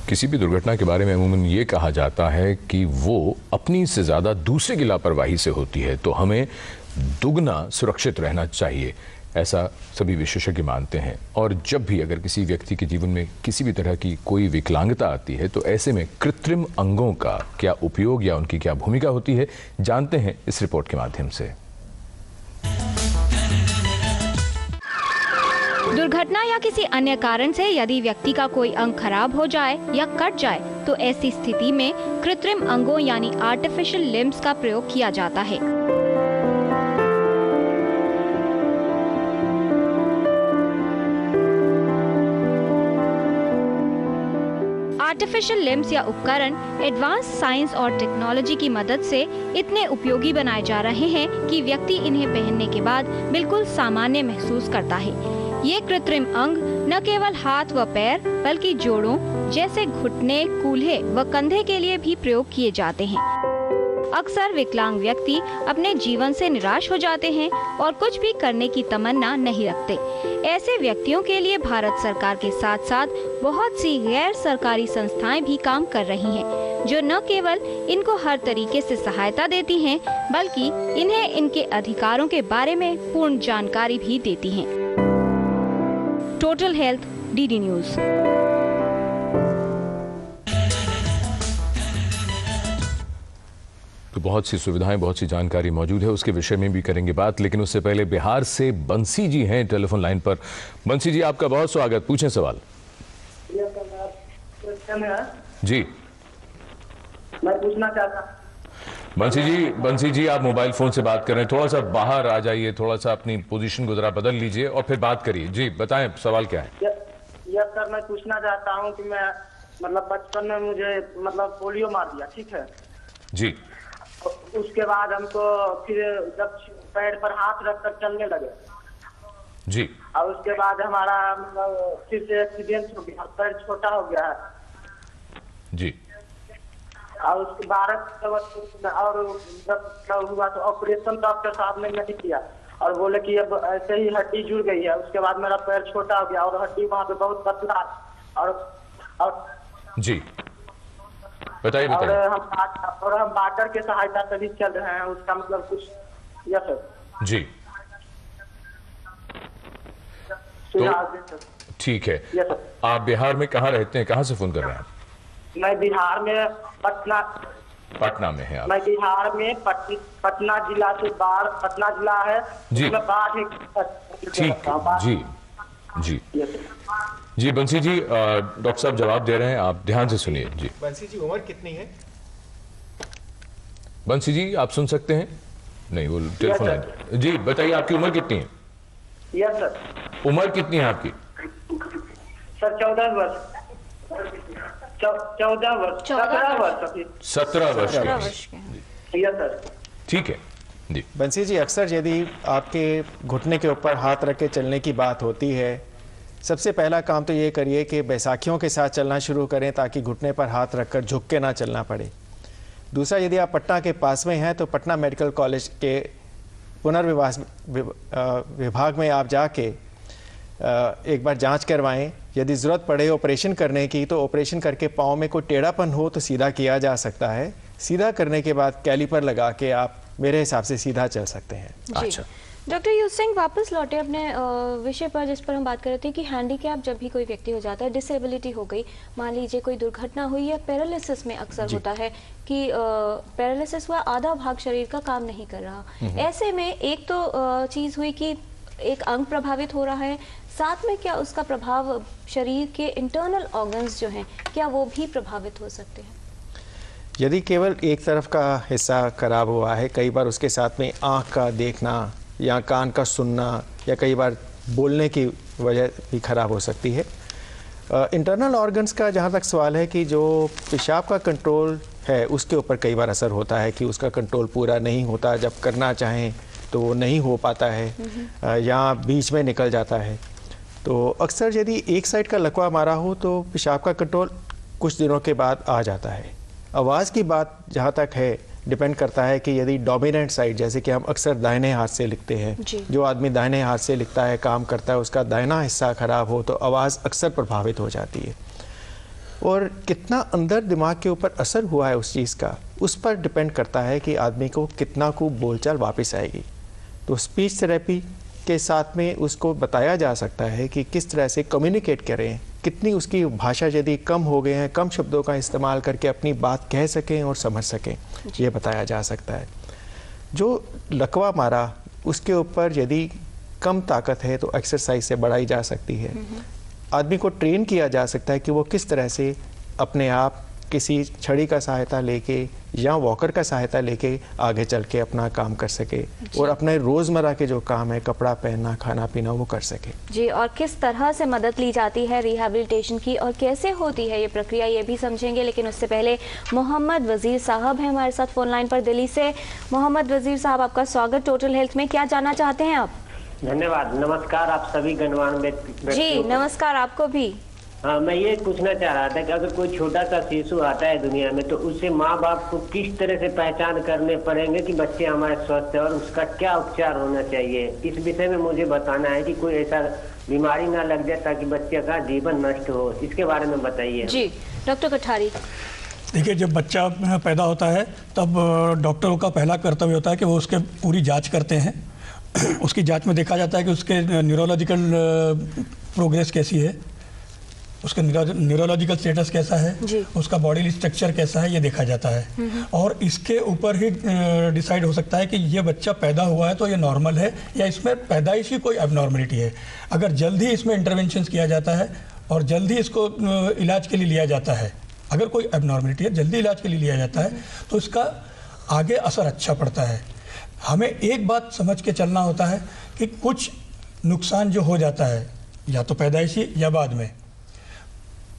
किसी भी दुर्घटना के बारे में अमूमन ये कहा जाता है कि वो अपनी से ज़्यादा दूसरे की लापरवाही से होती है, तो हमें दुगना सुरक्षित रहना चाहिए, ऐसा सभी विशेषज्ञ मानते हैं। और जब भी अगर किसी व्यक्ति के जीवन में किसी भी तरह की कोई विकलांगता आती है, तो ऐसे में कृत्रिम अंगों का क्या उपयोग या उनकी क्या भूमिका होती है, जानते हैं इस रिपोर्ट के माध्यम से। दुर्घटना या किसी अन्य कारण से यदि व्यक्ति का कोई अंग खराब हो जाए या कट जाए, तो ऐसी स्थिति में कृत्रिम अंगों यानी आर्टिफिशियल लिम्स का प्रयोग किया जाता है। आर्टिफिशियल लिम्स या उपकरण एडवांस साइंस और टेक्नोलॉजी की मदद से इतने उपयोगी बनाए जा रहे हैं कि व्यक्ति इन्हें पहनने के बाद बिल्कुल सामान्य महसूस करता है। ये कृत्रिम अंग न केवल हाथ व पैर बल्कि जोड़ों जैसे घुटने, कूल्हे व कंधे के लिए भी प्रयोग किए जाते हैं। अक्सर विकलांग व्यक्ति अपने जीवन से निराश हो जाते हैं और कुछ भी करने की तमन्ना नहीं रखते। ऐसे व्यक्तियों के लिए भारत सरकार के साथ साथ बहुत सी गैर सरकारी संस्थाएं भी काम कर रही हैं, जो न केवल इनको हर तरीके से सहायता देती हैं, बल्कि इन्हें इनके अधिकारों के बारे में पूर्ण जानकारी भी देती हैं। Total health, DD news. तो बहुत सी सुविधाएं, बहुत सी जानकारी मौजूद है, उसके विषय में भी करेंगे बात, लेकिन उससे पहले बिहार से बंसी जी हैं टेलीफोन लाइन पर। बंसी जी, आपका बहुत स्वागत, पूछें सवाल। जी, मैं पूछना चाहता। बंसी जी आप मोबाइल फोन से बात कर रहे हैं, थोड़ा सा बाहर आ जाइए, थोड़ा सा अपनी पोजीशन को जरा बदल लीजिए और फिर बात करिए। जी बताएं, सवाल क्या है? यस सर, मैं पूछना चाहता हूं कि मैं बचपन में मुझे पोलियो मार दिया, ठीक है जी। उसके बाद हमको फिर जब पैर पर हाथ रखकर चलने लगे जी, और उसके बाद हमारा फिर से एक्सीडेंट हो गया, पैर छोटा हो गया है जी। और उसके बाद और जब हुआ तो ऑपरेशन डॉक्टर साहब ने नहीं किया और बोले कि अब ऐसे ही हड्डी जुड़ गई है। उसके बाद मेरा पैर छोटा हो गया और हड्डी वहाँ पे बहुत पतला और जी बताइए। और हम वाटर के सहायता से भी चल रहे हैं, उसका मतलब कुछ। यस सर जी, तो ठीक है। यस सर, आप बिहार में कहाँ रहते हैं, कहाँ से फोन कर रहे हैं? मैं बिहार में पटना में है आप? मैं बिहार में पटना जिला से बाढ़, पटना जिला है जी, बाढ़। ठीक जी जी जी। बंसी जी, डॉक्टर साहब जवाब दे रहे हैं, आप ध्यान से सुनिए। जी बंसी जी, उम्र कितनी है? बंसी जी आप सुन सकते हैं? नहीं, वो टेलीफोन है। जी बताइए, आपकी उम्र कितनी है? Yes sir. उम्र कितनी है आपकी? सर 14 वर्ष। 17 वर्ष के। Yes sir. ठीक है जी। बंसी जी, अक्सर यदि आपके घुटने के ऊपर हाथ रख के चलने की बात होती है, सबसे पहला काम तो ये करिए कि बैसाखियों के साथ चलना शुरू करें ताकि घुटने पर हाथ रखकर झुक के ना चलना पड़े। दूसरा, यदि आप पटना के पास में हैं तो पटना मेडिकल कॉलेज के पुनर्विकास विभाग में आप जाके एक बार जांच करवाएं। यदि ज़रूरत पड़े ऑपरेशन करने की तो ऑपरेशन करके पाँव में कोई टेढ़ापन हो तो सीधा किया जा सकता है। सीधा करने के बाद कैलिपर लगा के आप मेरे हिसाब से सीधा चल सकते हैं। अच्छा डॉक्टर युग सिंह, वापस लौटे अपने विषय पर जिस पर हम बात कर रहे थे कि हैंडीकैप जब भी कोई व्यक्ति हो जाता है, डिसेबिलिटी हो गई, मान लीजिए कोई दुर्घटना हुई या पैरालिसिस में अक्सर होता है कि पैरालिसिस हुआ, आधा भाग शरीर का काम नहीं कर रहा। ऐसे में एक तो चीज़ हुई कि एक अंग प्रभावित हो रहा है, साथ में क्या उसका प्रभाव शरीर के इंटरनल ऑर्गन्स जो हैं, क्या वो भी प्रभावित हो सकते हैं? यदि केवल एक तरफ का हिस्सा खराब हुआ है, कई बार उसके साथ में आँख का देखना या कान का सुनना या कई बार बोलने की वजह भी खराब हो सकती है। इंटरनल ऑर्गन्स का जहाँ तक सवाल है कि जो पेशाब का कंट्रोल है उसके ऊपर कई बार असर होता है कि उसका कंट्रोल पूरा नहीं होता, जब करना चाहें तो वो नहीं हो पाता है या बीच में निकल जाता है। तो अक्सर यदि एक साइड का लकवा मारा हो तो पेशाब का कंट्रोल कुछ दिनों के बाद आ जाता है। आवाज़ की बात जहाँ तक है, डिपेंड करता है कि यदि डोमिनेंट साइड, जैसे कि हम अक्सर दाहिने हाथ से लिखते हैं, जो आदमी दाहिने हाथ से लिखता है, काम करता है, उसका दाहिना हिस्सा खराब हो तो आवाज़ अक्सर प्रभावित हो जाती है। और कितना अंदर दिमाग के ऊपर असर हुआ है उस चीज़ का, उस पर डिपेंड करता है कि आदमी को कितना को बोलचाल वापस आएगी। तो स्पीच थेरेपी के साथ में उसको बताया जा सकता है कि किस तरह से कम्युनिकेट करें, कितनी उसकी भाषा यदि कम हो गए हैं, कम शब्दों का इस्तेमाल करके अपनी बात कह सकें और समझ सकें, ये बताया जा सकता है। जो लकवा मारा उसके ऊपर यदि कम ताकत है तो एक्सरसाइज से बढ़ाई जा सकती है। आदमी को ट्रेन किया जा सकता है कि वो किस तरह से अपने आप किसी छड़ी का सहायता लेके या वॉकर का सहायता लेके आगे चल के अपना काम कर सके और अपने रोज़मर्रा के जो काम है, कपड़ा पहनना, खाना पीना, वो कर सके। जी, और किस तरह से मदद ली जाती है रिहैबिलिटेशन की और कैसे होती है ये प्रक्रिया, ये भी समझेंगे। लेकिन उससे पहले मोहम्मद वजीर साहब हैं हमारे साथ फोन लाइन पर दिल्ली से। मोहम्मद वजीर साहब, आपका स्वागत टोटल हेल्थ में। क्या जानना चाहते हैं आप? धन्यवाद। नमस्कार आप सभी गणमान्य व्यक्तियों। जी नमस्कार, आपको भी। हाँ, मैं ये पूछना चाह रहा था कि अगर कोई छोटा सा शिशु आता है दुनिया में तो उससे माँ बाप को किस तरह से पहचान करने पड़ेंगे कि बच्चे हमारे स्वस्थ है और उसका क्या उपचार होना चाहिए, इस विषय में मुझे बताना है कि कोई ऐसा बीमारी ना लग जाए ताकि बच्चे का जीवन नष्ट हो, इसके बारे में बताइए। जी डॉक्टर कठारी। देखिए, जब बच्चा पैदा होता है तब डॉक्टरों का पहला कर्तव्य होता है कि वो उसके पूरी जांच करते हैं। उसकी जांच में देखा जाता है कि उसके न्यूरोलॉजिकल प्रोग्रेस कैसी है, उसका न्यूरोलॉजिकल स्टेटस कैसा है, उसका बॉडी स्ट्रक्चर कैसा है, ये देखा जाता है। और इसके ऊपर ही डिसाइड हो सकता है कि ये बच्चा पैदा हुआ है तो ये नॉर्मल है या इसमें पैदाइशी कोई एबनॉर्मलिटी है। अगर जल्द ही इसमें इंटरवेंशन किया जाता है और जल्द ही इसको इलाज के लिए लिया जाता है, अगर कोई एबनॉर्मलिटी है जल्दी इलाज के लिए लिया जाता है तो इसका आगे असर अच्छा पड़ता है। हमें एक बात समझ के चलना होता है कि कुछ नुकसान जो हो जाता है या तो पैदाइशी या बाद में,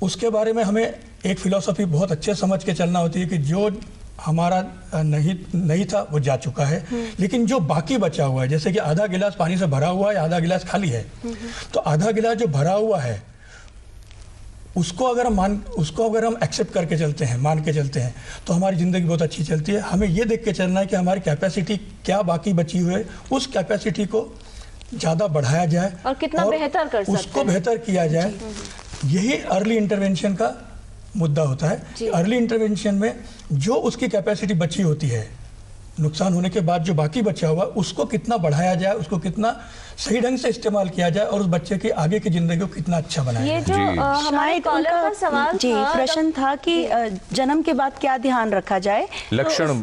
उसके बारे में हमें एक फिलॉसफी बहुत अच्छे समझ के चलना होती है कि जो हमारा नहीं था वो जा चुका है, लेकिन जो बाकी बचा हुआ है, जैसे कि आधा गिलास पानी से भरा हुआ है, आधा गिलास खाली है, तो आधा गिलास जो भरा हुआ है उसको अगर हम एक्सेप्ट करके चलते हैं, मान के चलते हैं, तो हमारी ज़िंदगी बहुत अच्छी चलती है। हमें ये देख के चलना है कि हमारी कैपेसिटी क्या बाकी बची हुई है, उस कैपेसिटी को ज़्यादा बढ़ाया जाए और कितना बेहतर कर सकते हैं, उसको बेहतर किया जाए। यही अर्ली इंटरवेंशन का मुद्दा होता है। अर्ली इंटरवेंशन में जो उसकी कैपेसिटी बची होती है, नुकसान होने के बाद जो बाकी बचा हुआ उसको कितना बढ़ाया जाए, उसको कितना सही ढंग से इस्तेमाल किया जाए और उस बच्चे की आगे की जिंदगी को कितना अच्छा बनाया ये जो हमारे कॉलर का सवाल जी प्रश्न था कि जन्म के बाद क्या ध्यान रखा जाए, लक्षण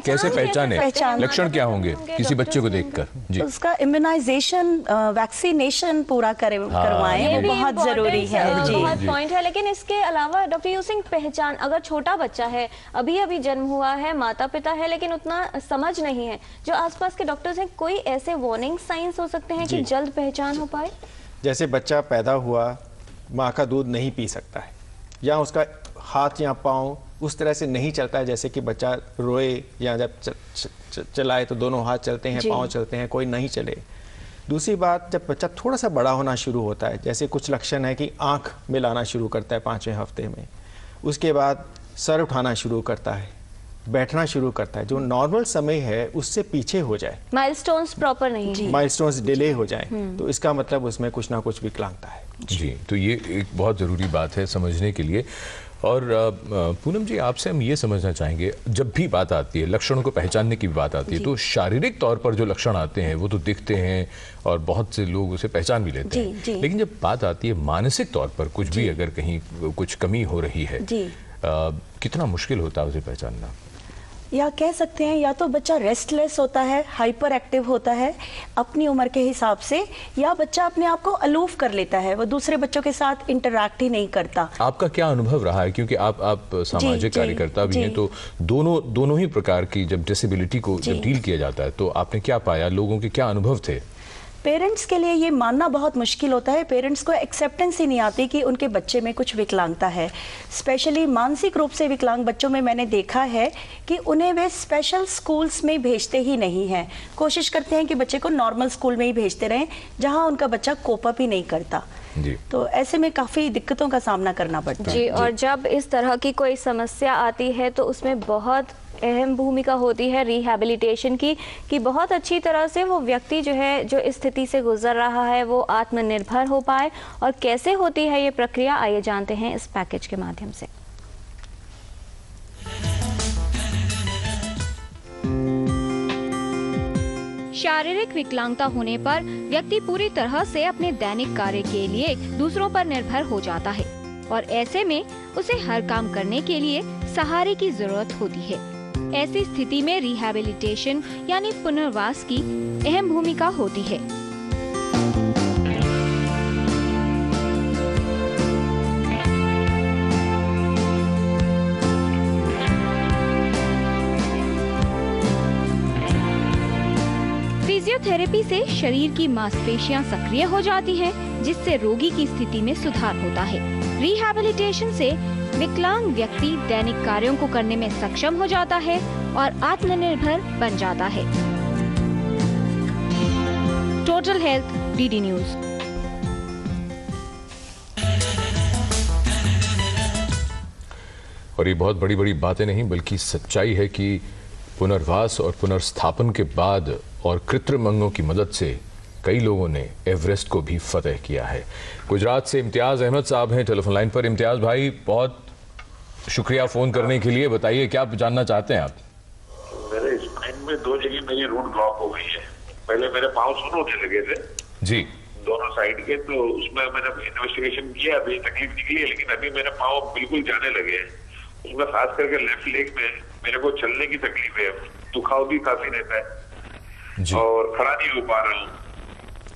कैसे पहचाने, लक्षण क्या होंगे किसी बच्चे को देखकर। जी, उसका इम्यूनाइजेशन, वैक्सीनेशन पूरा करवाएं, वो बहुत जरूरी है। जी, बहुत पॉइंट है। लेकिन इसके अलावा डॉक्टर यू सिंह, पहचान, अगर छोटा बच्चा है, अभी अभी जन्म हुआ है, माता पिता है लेकिन उतना समझ नहीं है, जो आसपास के डॉक्टर्स हैं, कोई ऐसे वार्निंग साइंस हो सकते हैं कि जल्द पहचान हो पाए? जैसे बच्चा पैदा हुआ, माँ का दूध नहीं पी सकता है या उसका हाथ या पाँव उस तरह से नहीं चलता है जैसे कि बच्चा रोए या जब चलाए तो दोनों हाथ चलते हैं, पाँव चलते हैं, कोई नहीं चले। दूसरी बात, जब बच्चा थोड़ा सा बड़ा होना शुरू होता है, जैसे कुछ लक्षण है कि आँख मिलाना शुरू करता है 5वें हफ्ते में, उसके बाद सर उठाना शुरू करता है, बैठना शुरू करता है, जो नॉर्मल समय है उससे पीछे हो जाए, माइलस्टोन्स प्रॉपर नहीं, माइलस्टोन्स डिले हो जाए, तो इसका मतलब उसमें कुछ ना कुछ विकलांगता है। जी, तो ये एक बहुत ज़रूरी बात है समझने के लिए। और पूनम जी, आपसे हम ये समझना चाहेंगे, जब भी बात आती है लक्षणों को पहचानने की बात आती है, तो शारीरिक तौर पर जो लक्षण आते हैं वो तो दिखते हैं और बहुत से लोग उसे पहचान भी लेते हैं, लेकिन जब बात आती है मानसिक तौर पर कुछ भी अगर कहीं कुछ कमी हो रही है, कितना मुश्किल होता है उसे पहचानना? या कह सकते हैं या तो बच्चा रेस्टलेस होता है, हाइपर एक्टिव होता है अपनी उम्र के हिसाब से, या बच्चा अपने आप को अलूफ कर लेता है, वो दूसरे बच्चों के साथ इंटरैक्ट ही नहीं करता। आपका क्या अनुभव रहा है, क्योंकि आप सामाजिक कार्यकर्ता भी हैं, तो दोनों ही प्रकार की जब डिसेबिलिटी को जब डील किया जाता है तो आपने क्या पाया, लोगों के क्या अनुभव थे? पेरेंट्स के लिए ये मानना बहुत मुश्किल होता है, पेरेंट्स को एक्सेप्टेंस ही नहीं आती कि उनके बच्चे में कुछ विकलांगता है। स्पेशली मानसिक रूप से विकलांग बच्चों में मैंने देखा है कि उन्हें वे स्पेशल स्कूल्स में भेजते ही नहीं हैं, कोशिश करते हैं कि बच्चे को नॉर्मल स्कूल में ही भेजते रहें जहां उनका बच्चा कोप अप ही नहीं करता। जी। तो ऐसे में काफ़ी दिक्कतों का सामना करना पड़ता है। जी, और जब इस तरह की कोई समस्या आती है तो उसमें बहुत अहम भूमिका होती है रिहैबिलिटेशन की, कि बहुत अच्छी तरह से वो व्यक्ति जो है, जो इस स्थिति से गुजर रहा है, वो आत्मनिर्भर हो पाए। और कैसे होती है ये प्रक्रिया, आइए जानते हैं इस पैकेज के माध्यम से। शारीरिक विकलांगता होने पर व्यक्ति पूरी तरह से अपने दैनिक कार्य के लिए दूसरों पर निर्भर हो जाता है और ऐसे में उसे हर काम करने के लिए सहारे की जरूरत होती है। ऐसी स्थिति में रिहैबिलिटेशन यानी पुनर्वास की अहम भूमिका होती है। फिजियोथेरेपी से शरीर की मांसपेशियां सक्रिय हो जाती हैं, जिससे रोगी की स्थिति में सुधार होता है। रिहैबिलिटेशन से विकलांग व्यक्ति दैनिक कार्यों को करने में सक्षम हो जाता है और आत्मनिर्भर बन जाता है। Total health, DD news. और ये बहुत बड़ी बड़ी बातें नहीं बल्कि सच्चाई है कि पुनर्वास और पुनर्स्थापन के बाद और कृत्रिम अंगों की मदद से कई लोगों ने एवरेस्ट को भी फतेह किया है। गुजरात से इम्तियाज अहमद साहब हैं टेलीफोन लाइन पर। इम्तियाज भाई, बहुत शुक्रिया फोन करने के लिए। बताइए क्या जानना चाहते हैं आप? मेरे स्पाइन में 2 जगह मेरी रूट ब्लॉक हो गई है। पहले मेरे पाँव सुन होने लगे थे जी, दोनों साइड के, तो उसमें मैंने इन्वेस्टिगेशन किया, अभी तकलीफ निकली है, लेकिन अभी मेरे पाँव बिल्कुल जाने लगे हैं। उसमें खास करके लेफ्ट लेग में मेरे को चलने की तकलीफ है, दुखाव भी काफी रहता है जी, और खड़ा नहीं हो पा रहा हूँ।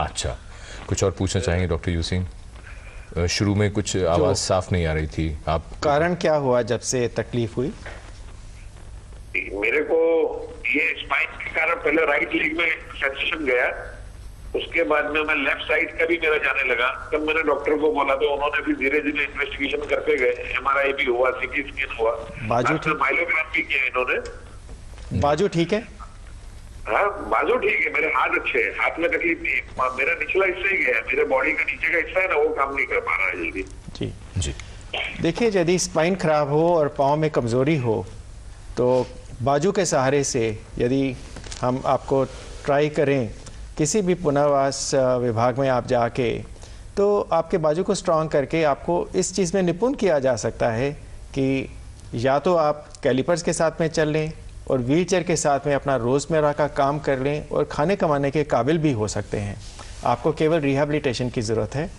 अच्छा, कुछ और पूछना चाहेंगे डॉक्टर यू सिंह? शुरू में कुछ आवाज साफ नहीं आ रही थी, आप कारण क्या हुआ जब से तकलीफ हुई? मेरे को ये स्पाइन के कारण पहले राइट लेग में सेंसेशन गया, उसके बाद में मैं लेफ्ट साइड का भी मेरा जाने लगा। तब मैंने डॉक्टर को बोला तो उन्होंने भी धीरे धीरे इन्वेस्टिगेशन करते गए, MRI भी हुआ, CT स्कैन हुआ, बाजू माइलोग्राम भी किया इन्होंने। बाजू ठीक है? हाँ, बाजू ठीक है, मेरे हाथ अच्छे हैं, हाथ में तकलीफ नहीं है। मेरा निचला हिस्सा ही गया, मेरे बॉडी का नीचे का हिस्सा है ना, वो काम नहीं कर पा रहा है जल्दी। जी जी, देखिए यदि स्पाइन खराब हो और पाँव में कमजोरी हो तो बाजू के सहारे से यदि हम आपको ट्राई करें किसी भी पुनर्वास विभाग में आप जाके, तो आपके बाजू को स्ट्रांग करके आपको इस चीज़ में निपुण किया जा सकता है कि या तो आप कैलिपर्स के साथ में चल लें और व्हीलचेयर के साथ में अपना रोज़मर्रा का काम कर लें और खाने कमाने के काबिल भी हो सकते हैं। आपको केवल रिहैबिलिटेशन की ज़रूरत है।